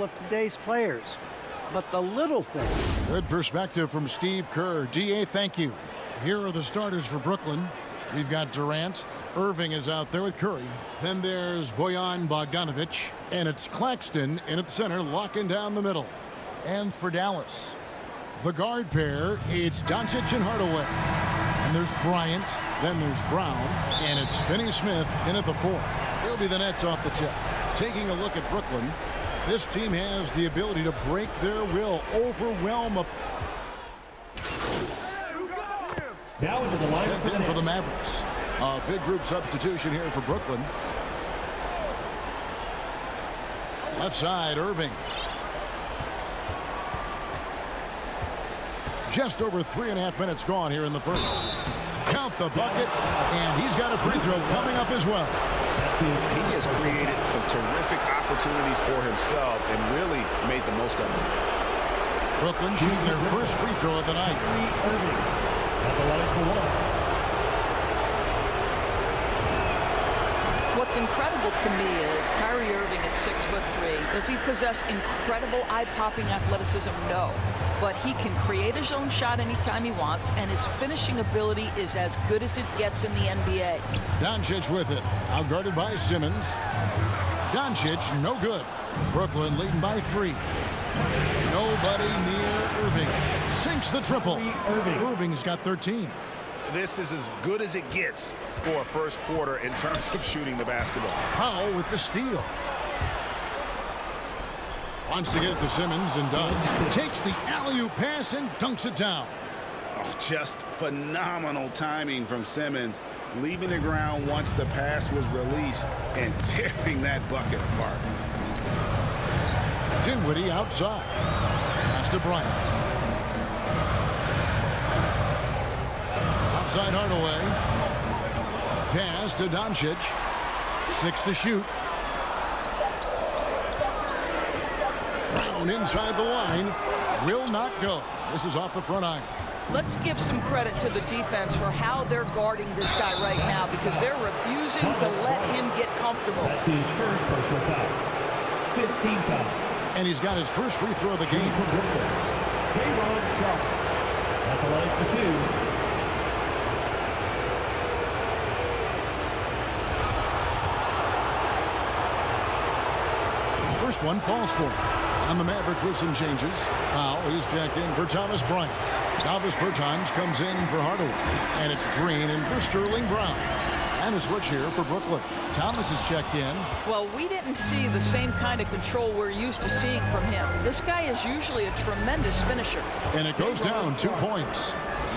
of today's players. But the little things. Good perspective from Steve Kerr. DA, thank you. Here are the starters for Brooklyn. We've got Durant. Irving is out there with Curry. Then there's Bojan Bogdanovic. And it's Claxton in at center, locking down the middle. And for Dallas, the guard pair, it's Doncic and Hardaway. And there's Bryant. Then there's Brown. And it's Finney-Smith in at the 4. He'll be the Nets off the tip. Taking a look at Brooklyn, this team has the ability to break their will, overwhelm a... Now into the line Check in for the Mavericks. A big group substitution here for Brooklyn. Left side, Irving. Just over 3.5 minutes gone here in the first. Count the bucket, and he's got a free throw coming up as well. He has created some terrific opportunities for himself and really made the most of them. Brooklyn shooting their first free throw of the night. Irving at the line for 1. What's incredible to me is Kyrie Irving at 6'3". Does he possess incredible eye-popping athleticism? No. But he can create his own shot anytime he wants, and his finishing ability is as good as it gets in the NBA. Doncic with it. Outguarded by Simmons. Doncic, no good. Brooklyn leading by 3. Nobody near Irving. Sinks the triple. Irving's got 13. This is as good as it gets for a first quarter in terms of shooting the basketball. Powell with the steal. Wants to get it to Simmons and does. Takes the alley-oop pass and dunks it down. Oh, just phenomenal timing from Simmons, leaving the ground once the pass was released and tearing that bucket apart. Dinwiddie outside. Pass to Bryant. Outside Hardaway. Pass to Doncic. 6 to shoot. Brown inside the line. Will not go. This is off the front iron. Let's give some credit to the defense for how they're guarding this guy right now, because they're refusing to let him get comfortable. That's his first personal foul. 15 foul. And he's got his first free throw of the game. For Brooklyn, Day'Ron Sharpe at the line for 2. First one falls for him. And the Mavericks with some changes. Now he's checked in for Thomas Bryant. Davis Bertans comes in for Hardaway. And it's Green in for Sterling Brown. And a switch here for Brooklyn. Thomas is checked in. Well, we didn't see the same kind of control we're used to seeing from him. This guy is usually a tremendous finisher. And it goes down 2 points.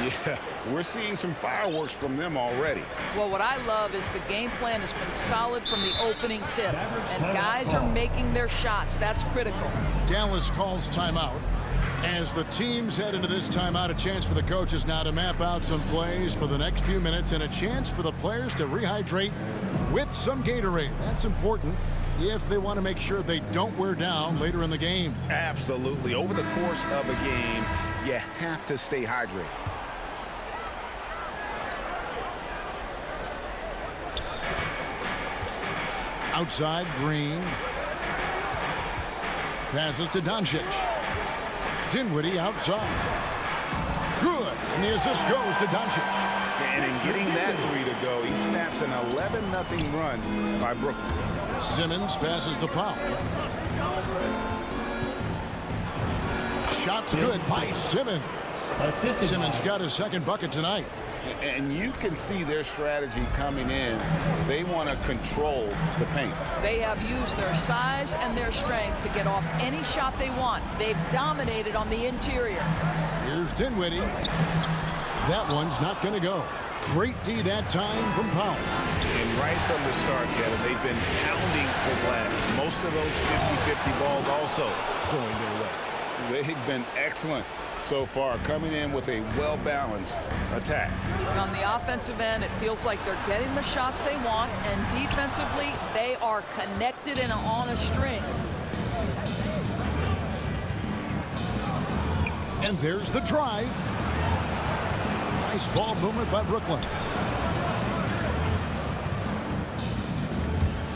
Yeah, we're seeing some fireworks from them already. Well, what I love is the game plan has been solid from the opening tip. And guys are making their shots. That's critical. Dallas calls timeout. As the teams head into this timeout, a chance for the coaches now to map out some plays for the next few minutes and a chance for the players to rehydrate with some Gatorade. That's important if they want to make sure they don't wear down later in the game. Absolutely. Over the course of a game, you have to stay hydrated. Outside, Green. Passes to Doncic. Dinwiddie outside. Good. And the assist goes to Doncic. And in getting that 3 to go, he snaps an 11-0 run by Brooklyn. Simmons passes to Powell. Shot's good by Simmons. Simmons got his second bucket tonight. And you can see their strategy coming in. They want to control the paint. They have used their size and their strength to get off any shot they want. They've dominated on the interior. Here's Dinwiddie. That one's not going to go. Great D that time from Powell. And right from the start, Kevin, they've been pounding the glass. Most of those 50-50 balls also going their way. They've been excellent so far, coming in with a well-balanced attack. On the offensive end, it feels like they're getting the shots they want, and defensively, they are connected and on a string. And there's the drive. Nice ball movement by Brooklyn.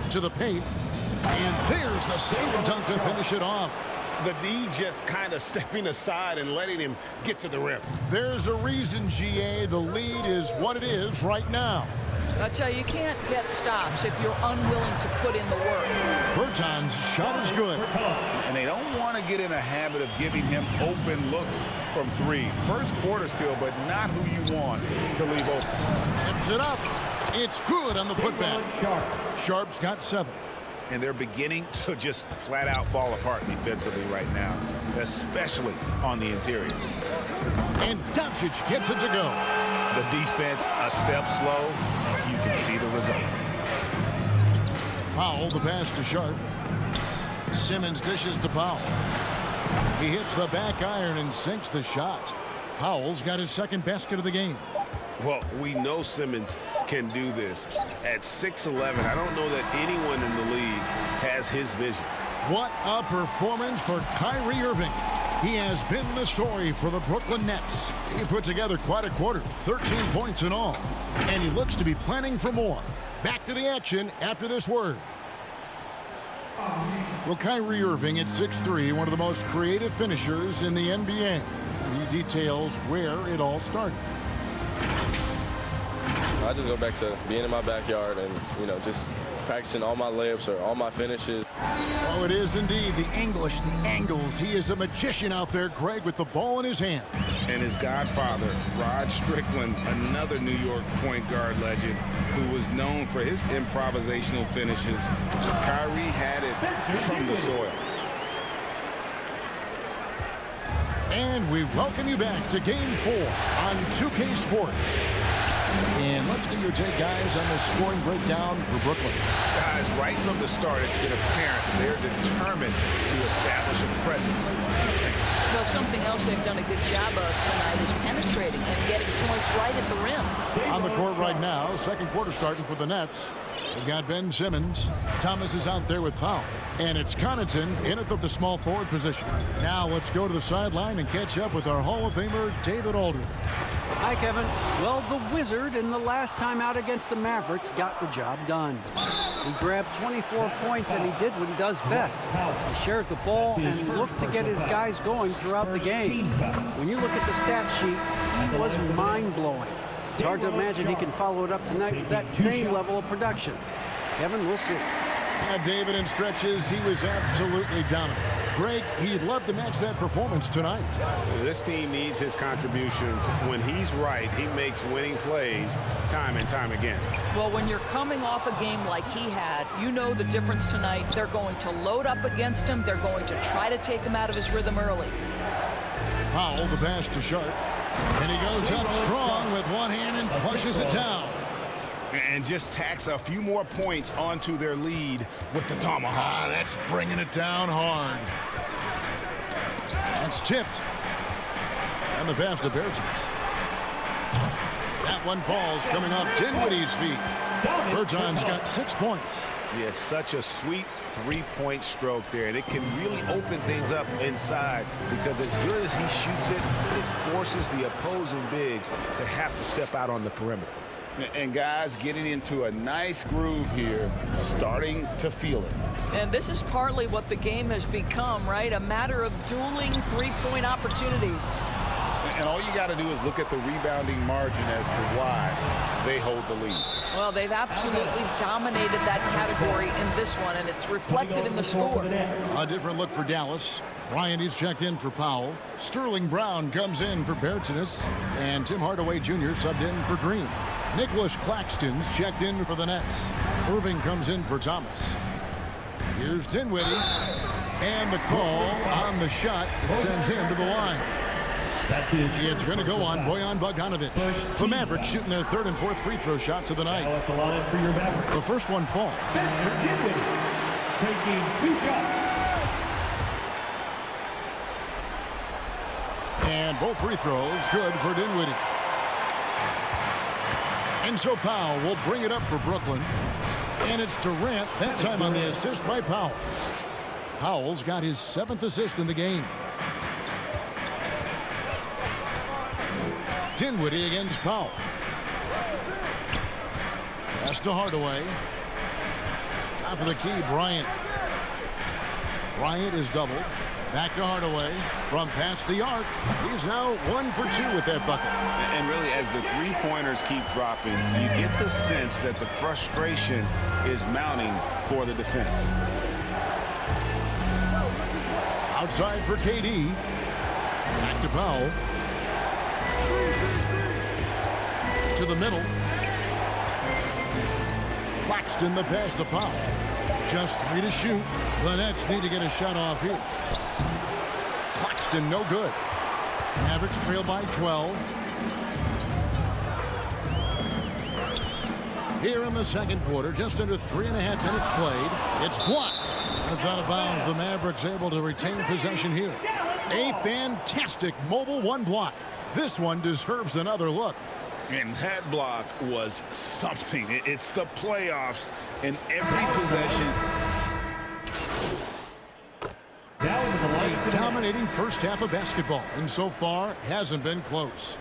To the paint. And there's the slam dunk to finish it off. The D just kind of stepping aside and letting him get to the rim. There's a reason, GA. The lead is what it is right now. I tell you, you can't get stops if you're unwilling to put in the work. Berton's shot is good. And they don't want to get in a habit of giving him open looks from three. First quarter still, but not who you want to leave open. Tips it up. It's good on the putback. Sharp's got 7. And they're beginning to just flat out fall apart defensively right now, especially on the interior. And Doncic gets it to go. The defense a step slow, and you can see the result. Powell, the pass to Sharp. Simmons dishes to Powell. He hits the back iron and sinks the shot. Powell's got his second basket of the game. Well, we know Simmons can do this. At 6'11", I don't know that anyone in the league has his vision. What a performance for Kyrie Irving. He has been the story for the Brooklyn Nets. He put together quite a quarter, 13 points in all. And he looks to be planning for more. Back to the action after this word. Well, Kyrie Irving at 6'3", one of the most creative finishers in the NBA. He details where it all started. I just go back to being in my backyard and, just practicing all my layups or all my finishes. Oh, it is indeed the English, the angles. He is a magician out there, Greg, with the ball in his hand. And his godfather, Rod Strickland, another New York point guard legend who was known for his improvisational finishes. Kyrie had it from the soil. And we welcome you back to Game 4 on 2K Sports. And let's get your take, guys, on the scoring breakdown for Brooklyn. Guys, right from the start, it's been apparent they're determined to establish a presence. Well, something else they've done a good job of tonight is penetrating and getting points right at the rim. On the court right now, second quarter starting for the Nets. We've got Ben Simmons. Thomas is out there with Powell. And it's Connaughton in at the small forward position. Now let's go to the sideline and catch up with our Hall of Famer, David Aldridge. Hi, Kevin. Well, the Wizard in the last time out against the Mavericks got the job done. He grabbed 24 points, and he did what he does best. He shared the ball and looked to get his guys going throughout the game. When you look at the stat sheet, he was mind-blowing. It's hard to imagine he can follow it up tonight with that same level of production. Kevin, we'll see. Yeah, David, in stretches, he was absolutely dominant. Greg, he'd love to match that performance tonight. This team needs his contributions. When he's right, he makes winning plays time and time again. Well, when you're coming off a game like he had, you know the difference tonight. They're going to load up against him. They're going to try to take him out of his rhythm early. Powell, the pass to Sharp. And he goes up strong with one hand and flushes it down. And just tacks a few more points onto their lead with the tomahawk. That's bringing it down hard. That's tipped. And the pass to Bertans. That one falls coming off Dinwiddie's feet. Bertans got 6 points. Yeah, it's such a sweet three-point stroke there, and it can really open things up inside because as good as he shoots it, it forces the opposing bigs to have to step out on the perimeter. And guys getting into a nice groove here, starting to feel it. And this is partly what the game has become, right? A matter of dueling three-point opportunities. And all you got to do is look at the rebounding margin as to why they hold the lead. Well, they've absolutely dominated that category in this one, and it's reflected in the score. A different look for Dallas. Bryant is checked in for Powell. Sterling Brown comes in for Bertans. And Tim Hardaway Jr. subbed in for Green. Nicholas Claxton's checked in for the Nets. Irving comes in for Thomas. Here's Dinwiddie. And the call on the shot that sends him to the line. It's going to go on Bojan Bogdanovic. The Mavericks shooting their third and fourth free throw shots of the night. At the line for your Mavericks. The first one falls. Taking 2 shots. And both free throws good for Dinwiddie. And so Powell will bring it up for Brooklyn. And it's Durant, that time on the assist by Powell. Powell's got his 7th assist in the game. Dinwiddie against Powell. Pass to Hardaway. Top of the key, Bryant. Bryant is doubled. Back to Hardaway. From past the arc. He's now 1 for 2 with that bucket. And really, as the three-pointers keep dropping, you get the sense that the frustration is mounting for the defense. Outside for KD. Back to Powell. To the middle. Claxton the pass to Powell. Just 3 to shoot. The Nets need to get a shot off here. Claxton no good. Mavericks trail by 12. Here in the second quarter, just under 3.5 minutes played. It's blocked. It's out of bounds. The Mavericks able to retain possession here. A fantastic mobile one block. This one deserves another look. And that block was something. It's the playoffs in every possession. Down to the line. A dominating first half of basketball, and so far hasn't been close.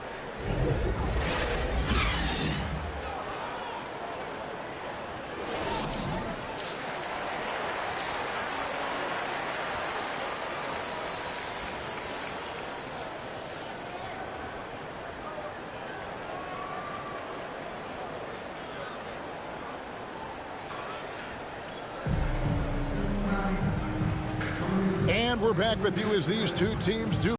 And we're back with you as these two teams do